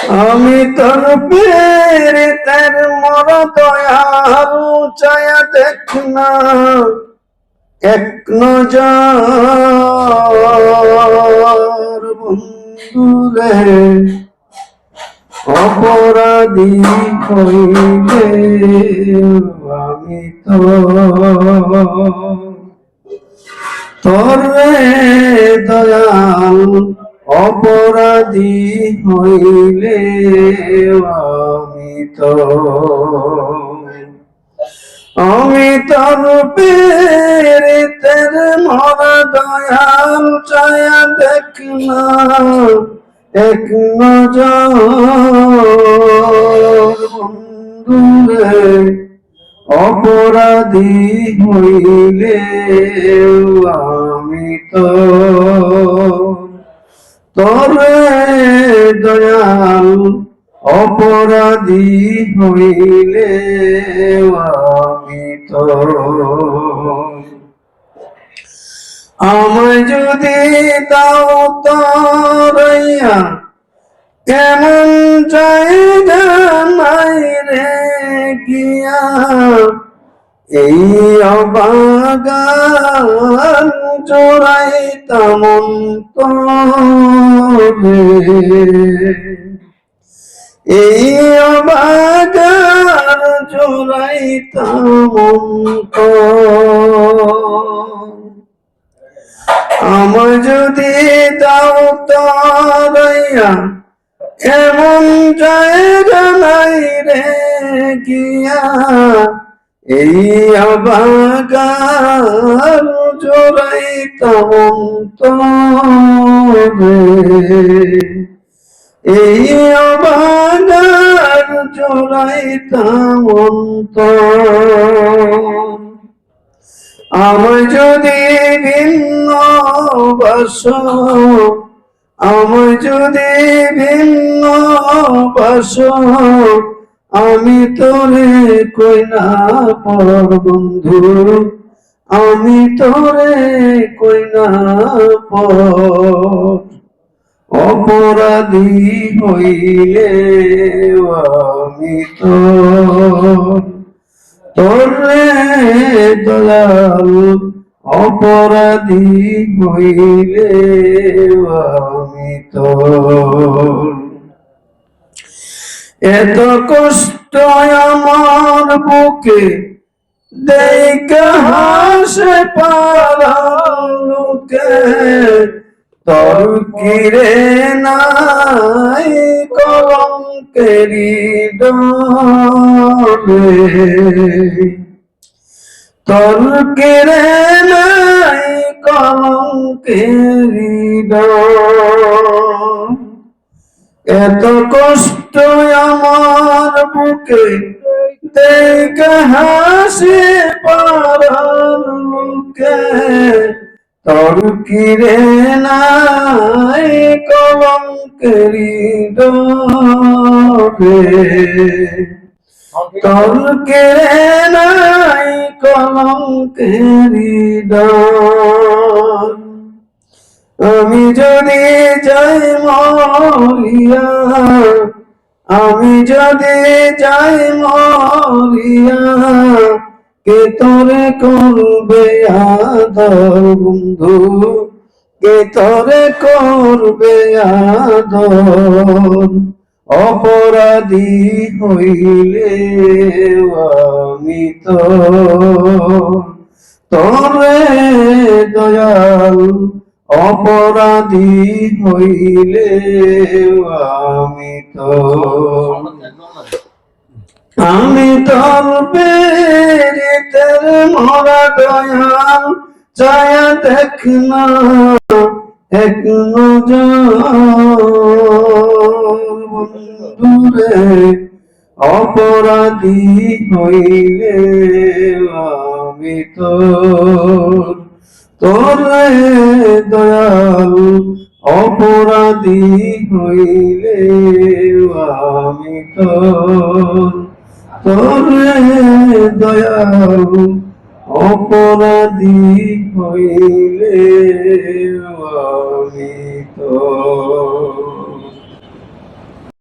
আমি তোর প্রেরিতের মর দয়াল চায়া দেখ না এক নজর বন্ধুরে, অপরাধী হইলে আমি তো তোর দয়াল, অপরাধী হইলে আমি তোর প্রেরিতের মর দয়াল চায়া দেখ না এক নজর বন্ধুরে, অপরাধী হইলে আমি তোর দয়াল, অপরাধী হইলে আমি আমায় যদি দাও তরাইয়া কেমন জায়গা নাই রে গিয়া, এই অবাগান জোড়াইতাম অন্তরে, এই অবাগান জোড়াইতাম আমার যদি দাও তরাইয়া এমন জায়গা নাই রে গিয়া, এই অবাগান জোড়াইতাম অন্তরে, এই অবাগান জোড়াইতাম অন্তর। আমায় যদি ভিন্ন বাসো, আমায় যদি ভিন্ন বাসো, আমি তোরে কই না পর বন্ধু, আমি তোরে কই না পর, অপরাধী হইলে আমি তোর দয়াল, অপরাধী হইলে আমি এত কষ্ট আমার বুকে দেখা হাসে পাড়ার লোকে, তোর কিরে নাই কলঙ্কেরি ডরে, তোর কিরে নাই কলঙ্কেরি ডর। এত কষ্ট আমার বুকে দেখে হাসি পাড়ার লোকে, তোর কিরে নাই কলঙ্কেরি ডরে, তোর কিরে নাই কলঙ্কেরি ডর। আমি যদি যাই মরিয়া, আমি যদি যাই মরিয়া, কে তোরে করবে আদর বন্ধু, কে তোরে করবে আদর, অপরাধী হইলে আমি তোরে দয়াল, অপরাধী হইলে আমি তোর প্রেরিতের মরা দয়াল চায়া দেখ না এক নজর বন্ধুরে, অপরাধী হইলে আমি তোর দয়াল, অপরাধী হইলে আমি তোর দয়াল, অপরাধী হইলে আমি